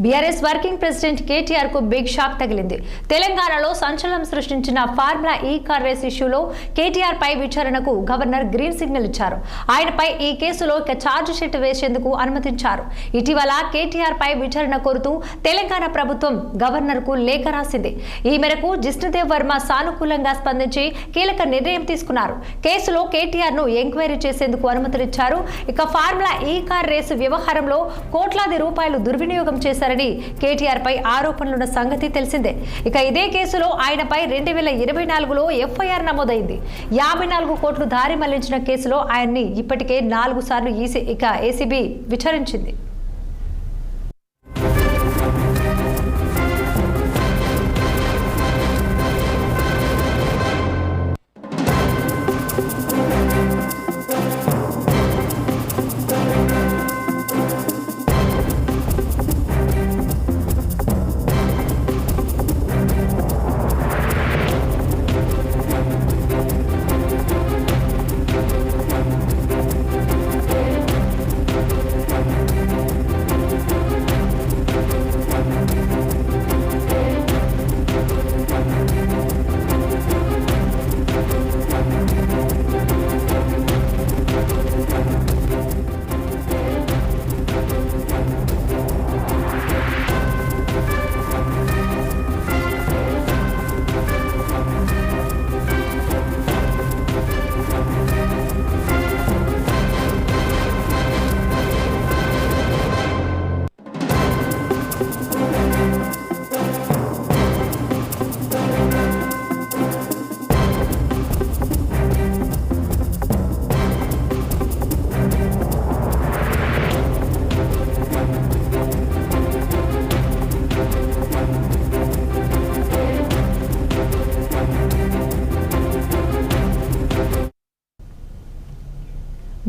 BRS working president KTR కు big shock తగిలింది. తెలంగాణలో సంచలనం సృష్టించిన ఫార్ములా ఈ కార్ రేస్ ఇష్యూలో కేటీఆర్ పై విచారణకు గవర్నర్ గ్రీన్ సిగ్నల్ ఇచ్చారు. ఆయనపై ఈ కేసులో ఛార్జ్ షీట్ వేసేందుకు అనుమతించారు. ఇటీవల కేటీఆర్ పై విచారణ కోరుతూ తెలంగాణ ప్రభుత్వం గవర్నర్ కు లేఖ రాసింది. ఈ మేరకు జిష్ణుదేవ్ వర్మ సానుకూలంగా స్పందించి కీలక నిర్ణయం తీసుకున్నారు. కేసులో కేటీఆర్ ను ఎంక్వైరీ చేసేందుకు అనుమతులిచ్చారు. ఇక ఫార్ములా ఈ కార్ రేసు వ్యవహారంలో కోట్లాది రూపాయలు దుర్వినియోగం చేశారని కేటీఆర్ పై ఆరోపణలున్న సంగతి తెలిసిందే. ఇక ఇదే కేసులో ఆయనపై 2024లో ఎఫ్ఐఆర్ నమోదైంది. 54 కోట్లు దారి మళ్లించిన కేసులో ఆయన్ని ఇప్పటికే 4 సార్లు ఏసీబీ విచారించింది.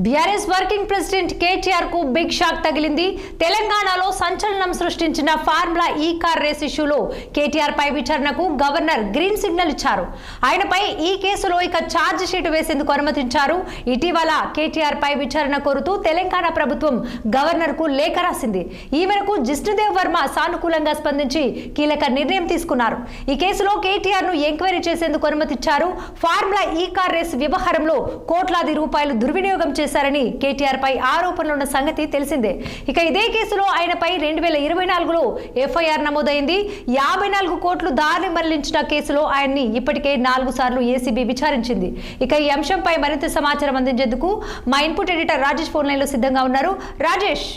బీఆర్ఎస్ వర్కింగ్ ప్రెసిడెంట్ కేటీఆర్ కు బిగ్ షాక్ తగిలింది. తెలంగాణలో సంచలనం సృష్టించిన ఫార్ములా ఈ కార్ రేస్ ఇష్యూలో కేటీఆర్ పై విచారణకు గవర్నర్ గ్రీన్ సిగ్నల్ ఇచ్చారు. ఆయనపై ఈ కేసులో ఛార్జ్ షీట్ వేసేందుకు అనుమతించారు. ఇటీవల కేటీఆర్ పై విచారణ కోరుతూ తెలంగాణ ప్రభుత్వం గవర్నర్ కు లేఖ రాసింది. ఈ మేరకు జిష్ణుదేవ్ వర్మ సానుకూలంగా స్పందించి కీలక నిర్ణయం తీసుకున్నారు. ఈ కేసులో కేటీఆర్ ను ఎంక్వైరీ చేసేందుకు అనుమతించారు. ఫార్ములా ఈ కార్ రేస్ వ్యవహారంలో కోట్లాది రూపాయలు దుర్వినియోగం చేశారని కేటీఆర్ పై ఆరోపణలున్న సంగతి తెలిసిందే. ఇక ఇదే కేసులో ఆయనపై 2024లో ఎఫ్ఐఆర్ నమోదైంది. 54 కోట్లు దారి మళ్లించిన కేసులో ఆయన్ని ఇప్పటికే 4 సార్లు ఏసీబీ విచారించింది. ఇక ఈ అంశంపై మరింత సమాచారం అందించేందుకు మా input editor Rajesh phone line లో సిద్ధంగా ఉన్నారు. రాజేష్,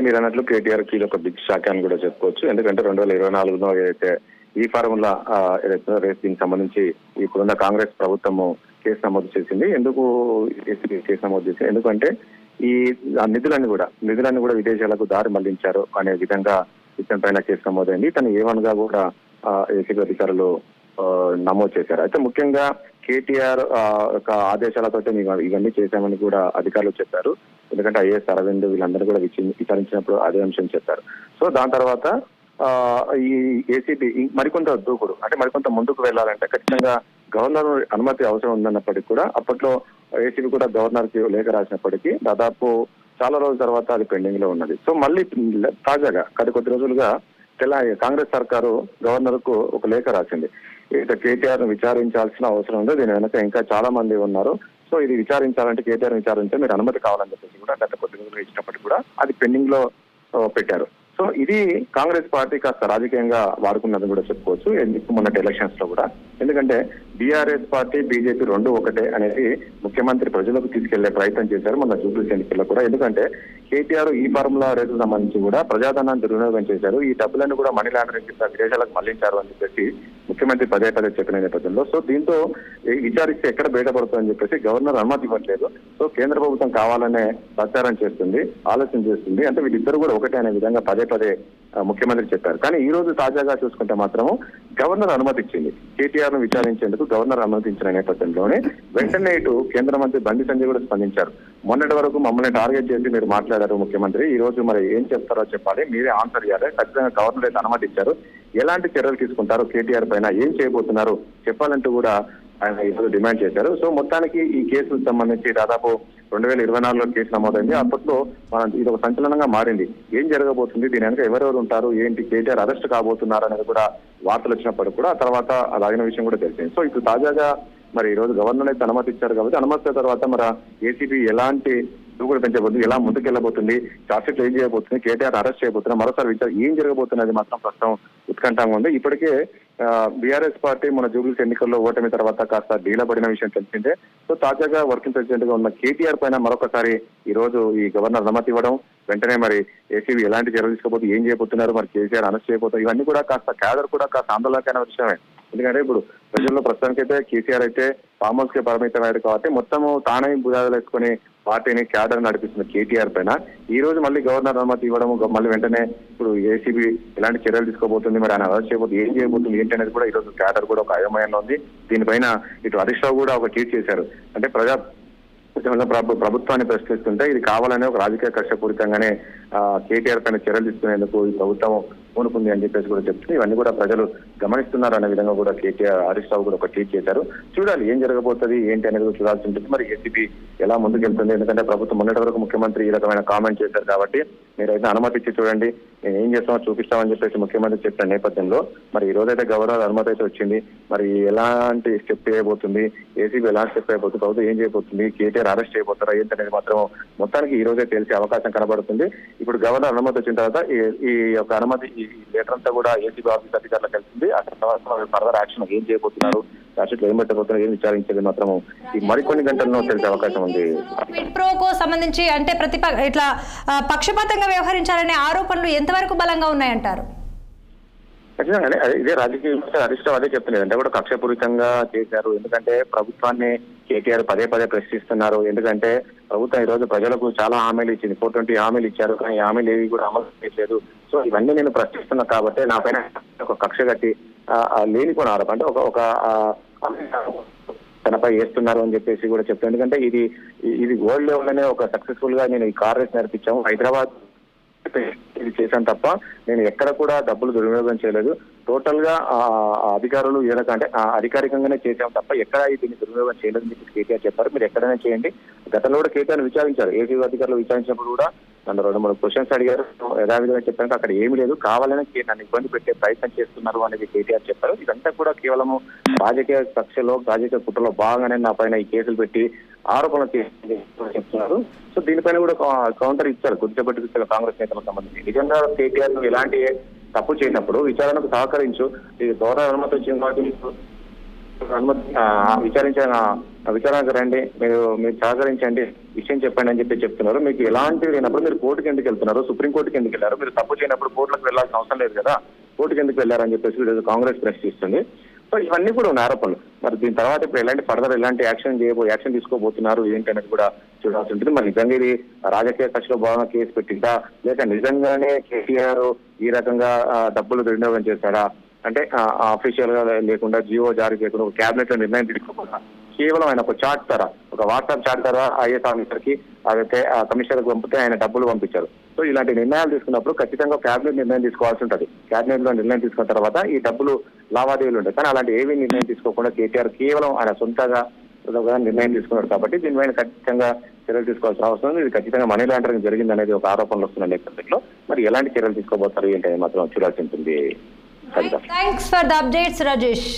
మీరు అన్నట్లు కేటీఆర్ కి ఒక బిగ్ షాక్ అని కూడా చెప్పుకోవచ్చు. ఎందుకంటే 2024లో ఏదైతే ఈ ఫార్ములా రేస్ దీనికి సంబంధించి ఇప్పుడున్న కాంగ్రెస్ ప్రభుత్వము కేసు నమోదు చేసింది. ఎందుకు కేసు నమోదు చేసింది? ఎందుకంటే ఈ నిధులన్నీ కూడా విదేశాలకు దారి మళ్లించారు అనే విధంగా ఇతని పైన కేసు నమోదైంది. తను ఏమనగా కూడా ఏసీబీ అధికారులు నమోదు చేశారు. అయితే ముఖ్యంగా కేటీఆర్ యొక్క ఆదేశాలతో ఇవన్నీ చేశామని కూడా అధికారులు చెప్పారు. ఎందుకంటే ఐఏఎస్ అరవింద్ వీళ్ళందరూ కూడా విచారించినప్పుడు అదే అంశం చెప్పారు. సో దాని తర్వాత ఈ ఏసీబీ మరికొంత దూకుడు అంటే మరికొంత ముందుకు వెళ్లాలంటే ఖచ్చితంగా గవర్నర్ అనుమతి అవసరం ఉందన్నప్పటికీ కూడా అప్పట్లో ఏసీబీ కూడా గవర్నర్ కి లేఖ రాసినప్పటికీ దాదాపు చాలా రోజుల తర్వాత అది పెండింగ్ లో ఉన్నది. సో మళ్ళీ తాజాగా కొద్ది రోజులుగా కాంగ్రెస్ సర్కారు గవర్నర్ కు ఒక లేఖ రాసింది. కేటీఆర్ ను విచారించాల్సిన అవసరం ఉంది, దీని వెనక ఇంకా చాలా మంది ఉన్నారు. సో ఇది విచారించాలంటే కేటీఆర్ విచారించే మీరు అనుమతి కావాలని చెప్పేసి కూడా గత కొద్ది రోజులు ఇచ్చినప్పటికీ కూడా అది పెండింగ్ లో పెట్టారు. సో ఇది కాంగ్రెస్ పార్టీ కాస్త రాజకీయంగా వాడుకున్నదని కూడా చెప్పుకోవచ్చు. మొన్నటి ఎలక్షన్స్ లో కూడా. ఎందుకంటే బీఆర్ఎస్ పార్టీ బీజేపీ రెండు ఒకటే అనేది ముఖ్యమంత్రి ప్రజలకు తీసుకెళ్లే ప్రయత్నం చేశారు మొన్న జూబ్లీ ఎన్నికల్లో కూడా. ఎందుకంటే కేటీఆర్ ఈ ఫార్ములా రేసు సంబంధించి కూడా ప్రజాధనాన్ని దుర్వినియోగం చేశారు, ఈ డబ్బులను కూడా మనీ లాండరింగ్ కింద విదేశాలకు మళ్లించారు అని చెప్పేసి ముఖ్యమంత్రి పదే చెప్పిన నేపథ్యంలో సో దీంతో విచారిస్తే ఎక్కడ బయటపడుతుందని చెప్పేసి గవర్నర్ అనుమతి ఇవ్వట్లేదు. సో కేంద్ర ప్రభుత్వం కావాలనే ప్రచారం చేస్తుంది, ఆలోచన చేస్తుంది. అంటే వీళ్ళిద్దరు కూడా ఒకటే అనే విధంగా పదే ముఖ్యమంత్రి చెప్పారు. కానీ ఈ రోజు తాజాగా చూసుకుంటే మాత్రము గవర్నర్ అనుమతి ఇచ్చింది. కేటీఆర్ ను విచారించేందుకు గవర్నర్ అనుమతించిన నేపథ్యంలోనే వెంటనే ఇటు కేంద్ర మంత్రి బండి సంజయ్ కూడా స్పందించారు. మొన్నటి వరకు మమ్మల్ని టార్గెట్ చేసి మీరు మాట్లాడారు ముఖ్యమంత్రి, ఈ రోజు మరి ఏం చెప్తారో చెప్పాలి, మీరే ఆన్సర్ ఇవ్వాలి. ఖచ్చితంగా గవర్నర్ అయితే అనుమతి ఇచ్చారు, ఎలాంటి చర్యలు తీసుకుంటారు, కేటీఆర్ పైన ఏం చేయబోతున్నారు చెప్పాలంటూ కూడా ఆయన ఈరోజు డిమాండ్ చేశారు. సో మొత్తానికి ఈ కేసుకు సంబంధించి దాదాపు 2024లో కేసు నమోదైంది. అప్పట్లో ఇది ఒక సంచలనంగా మారింది. ఏం జరగబోతుంది, దీని వెనక ఎవరెవరు ఉంటారు, ఏంటి, కేటీఆర్ అరెస్ట్ కాబోతున్నారు అనేది కూడా వార్తలు వచ్చినప్పుడు కూడా ఆ తర్వాత అలాగిన విషయం కూడా తెలిసింది. సో ఇప్పుడు తాజాగా మరి ఈ రోజు గవర్నర్ అయితే అనుమతి ఇచ్చారు కాబట్టి అనుమతి తర్వాత మరి ఏసీబీ ఎలాంటి దూకుడు పెంచబోతుంది, ఎలా ముందుకెళ్లబోతుంది, చార్జ్షీట్లు ఏం చేయబోతుంది, కేటీఆర్ అరెస్ట్ చేయబోతున్నారు, మరోసారి విచారణ ఏం జరగబోతున్నది మాత్రం ప్రస్తుతం ఉత్కంఠంగా ఉంది. ఇప్పటికే బీఆర్ఎస్ పార్టీ మన జూబ్లీస్ ఎన్నికల్లో ఓటమి తర్వాత కాస్త డీలపడిన విషయం తెలిసిందే. సో తాజాగా వర్కింగ్ ప్రెసిడెంట్ గా ఉన్న కేటీఆర్ పైన మరొకసారి ఈ రోజు ఈ గవర్నర్ అనుమతి ఇవ్వడం, వెంటనే మరి ఏసీబీ ఎలాంటి చర్యలు తీసుకోబోతు, ఏం చేయబోతున్నారు, మరి కేసీఆర్ అరెస్ట్ చేయబోతున్నారు, ఇవన్నీ కూడా కాస్త క్యాడర్ కూడా కాస్త ఆందోళనకైన విషయమే. ఎందుకంటే ఇప్పుడు ప్రజల్లో ప్రస్తుతానికైతే కేసీఆర్ అయితే ఫామ్ హౌస్ కి పరిమితమయ్యారు కాబట్టి మొత్తము తానే భుజాలు వేసుకుని పార్టీని క్యాడర్ నడిపిస్తున్న కేటీఆర్ పైన ఈ రోజు మళ్ళీ గవర్నర్ అనుమతి ఇవ్వడం, మళ్ళీ వెంటనే ఇప్పుడు ఏసీబీ ఎలాంటి చర్యలు తీసుకోబోతుంది, మరి ఆయన అరెస్ట్ చేయబోతుంది, ఏం చేయబోతుంది ఏంటి అనేది కూడా ఈ రోజు క్యాడర్ కూడా ఒక అయోమయంలో ఉంది. దీనిపైన ఇటు హరీష్ రావు కూడా ఒక ట్వీట్ చేశారు. అంటే ప్రభుత్వాన్ని ప్రశ్నిస్తుంటే ఇది కావాలనే ఒక రాజకీయ కక్షపూరితంగానే కేటీఆర్ పైన చర్యలు తీసుకునేందుకు ఈ ప్రభుత్వం పూనుకుంది అని చెప్పేసి కూడా చెప్తుంది. ఇవన్నీ కూడా ప్రజలు గమనిస్తున్నారు అనే విధంగా కూడా కేటీఆర్ హరీష్ రావు కూడా ఒక ట్వీట్ చేశారు. చూడాలి ఏం జరగబోతుంది ఏంటి అనేది చూడాల్సి ఉంటుంది. మరి ఏసీబీ ఎలా ముందుకెళ్తుంది, ఎందుకంటే ప్రభుత్వం మొన్నటి వరకు ముఖ్యమంత్రి ఈ రకమైన కామెంట్ చేశారు కాబట్టి మీరైతే అనుమతి ఇచ్చి చూడండి, నేను ఏం చేస్తామో చూపిస్తామని చెప్పేసి ముఖ్యమంత్రి చెప్పిన నేపథ్యంలో మరి ఈ రోజైతే గవర్నర్ అనుమతి అయితే వచ్చింది. మరి ఎలాంటి స్టెప్ చేయబోతుంది, ఏసీబీ ఎలాంటి స్టెప్ చేయబోతుంది, ప్రభుత్వం ఏం చేయబోతుంది, కేటీఆర్ అరెస్ట్ చేయబోతారా ఏంటనేది మాత్రం మొత్తానికి ఈ రోజే తెలిసే అవకాశం కనబడుతుంది. ఇప్పుడు గవర్నర్ అనుమతి వచ్చిన తర్వాత ఈ యొక్క అనుమతి ఈ లెటర్ అంతా కూడా ఏసీబీ ఆఫీస్ అధికారులకు వెళ్తుంది. అక్కడ తర్వాత ఫర్దర్ యాక్షన్ ఏం చేయబోతున్నారు, రాష్ట్రంలో ఏం పెట్టబోతున్నారు, ఏం విచారించేది మాత్రం ఈ మరికొన్ని గంటల్లో తెలిసే అవకాశం ఉంది. ప్రోకు సంబంధించి అంటే ఇట్లా పక్షపాతంగా వ్యవహరించాలనే ఆరోపణలు ఎంతవరకు బలంగా ఉన్నాయంటారు? ఖచ్చితంగా ఇదే రాజకీయ హరీష్ రావు అదే చెప్తున్నారు. అంటే కూడా కక్షపూరితంగా చేశారు. ఎందుకంటే ప్రభుత్వాన్ని కేటీఆర్ పదే పదే ప్రశ్నిస్తున్నారు. ఎందుకంటే ప్రభుత్వం ఈ రోజు ప్రజలకు చాలా హామీలు ఇచ్చింది, 420 హామీలు ఇచ్చారు, కానీ ఈ హామీలు ఏవి కూడా అమలు చేయలేదు. సో ఇవన్నీ నేను ప్రశ్నిస్తున్నా కాబట్టి నా పైన ఒక కక్ష కట్టి లేనిపోయిన ఆరోపణ అంటే ఒక తనపై వేస్తున్నారు అని చెప్పేసి కూడా చెప్తాను. ఎందుకంటే ఇది వరల్డ్ లెవెల్లోనే ఒక సక్సెస్ఫుల్ గా నేను ఈ కార్ రేస్ నడిపించాము, హైదరాబాద్ ఇది చేశాను తప్ప నేను ఎక్కడ కూడా డబ్బులు దుర్వినియోగం చేయలేదు. టోటల్ గా అధికారులు అంటే అధికారికంగానే చేశాం తప్ప ఎక్కడ దీన్ని దుర్వినియోగం చేయలేదని చెప్పి కేటీఆర్ చెప్పారు. మీరు ఎక్కడైనా చేయండి. గతంలో కూడా కేటీఆర్ విచారించారు. ఏసీబీ అధికారులు విచారించినప్పుడు కూడా నన్ను 2-3 క్వశ్చన్స్ అడిగారు. యథావిధంగా చెప్పాను అక్కడ ఏమీ లేదు, కావాలని నన్ను ఇబ్బంది పెట్టే ప్రయత్నం చేస్తున్నారు అనేది కేటీఆర్ చెప్పారు. ఇదంతా కూడా కేవలం రాజకీయ కక్షలో రాజకీయ కుట్రలో భాగంగానే నా పైన ఈ కేసులు పెట్టి ఆరోపణలు చెప్తున్నారు. సో దీనిపైన కూడా కౌంటర్ ఇచ్చారు కొద్దిసేపటికి ఇచ్చారు కాంగ్రెస్ నేతలకు సంబంధించి. నిజంగా కేటీఆర్ నువ్వు ఎలాంటి తప్పు చేసినప్పుడు విచారణకు సహకరించు, ఇది గవర్నర్ అనుమతి వచ్చింది కాబట్టి విచారణకు రండి, మీరు సహకరించండి, విషయం చెప్పండి అని చెప్తున్నారు. మీకు ఎలాంటివి లేనప్పుడు మీరు కోర్టుకి ఎందుకు వెళ్తున్నారు, సుప్రీంకోర్టుకి ఎందుకు వెళ్ళారు, మీరు తప్పు చేయనప్పుడు కోర్టులకు వెళ్లాల్సిన అవసరం లేదు కదా, కోర్టుకి ఎందుకు వెళ్ళారని చెప్పేసి కాంగ్రెస్ ప్రశ్నిస్తుంది. సో ఇవన్నీ కూడా ఉన్న ఆరోపణలు. మరి దీని తర్వాత ఇప్పుడు ఎలాంటి యాక్షన్ తీసుకోబోతున్నారు ఏంటి అనేది కూడా చూడాల్సి ఉంటుంది. మరి నిజంగా ఇది రాజకీయ కక్షలో భాగంగా కేసు పెట్టిందా, లేక నిజంగానే కేసీఆర్ ఈ రకంగా డబ్బులు దుర్వినియోగం చేశాడా, అంటే అఫీషియల్ గా లేకుండా జీవో జారీ చేయకుండా ఒక క్యాబినెట్ లో నిర్ణయం తీసుకోకుండా కేవలం ఆయన ఒక చార్ట్ ద్వారా, ఒక వాట్సాప్ చార్ట్ ద్వారా ఐఏఎస్ ఆఫీసర్ కి అదైతే కమిషనర్ పంపితే ఆయన డబ్బులు పంపించారు. సో ఇలాంటి నిర్ణయాలు తీసుకున్నప్పుడు ఖచ్చితంగా క్యాబినెట్ నిర్ణయం తీసుకోవాల్సి ఉంటుంది. క్యాబినెట్ లో నిర్ణయం తీసుకున్న తర్వాత ఈ డబ్బులు లావాదేవీలు ఉంటాయి. కానీ అలాంటి ఏమీ నిర్ణయం తీసుకోకుండా కేటీఆర్ కేవలం ఆయన సొంతగా నిర్ణయం తీసుకున్నాడు కాబట్టి దీనిపైన ఖచ్చితంగా చర్యలు తీసుకోవాల్సిన అవసరం ఉంది. ఇది ఖచ్చితంగా మనీ లాండరింగ్ జరిగింది అనేది ఒక ఆరోపణలు వస్తున్న నేపథ్యంలో మరి ఎలాంటి చర్యలు తీసుకోబోతారు ఏంటి మాత్రం చూడాల్సి ఉంటుంది. Thanks for the updates Rajesh.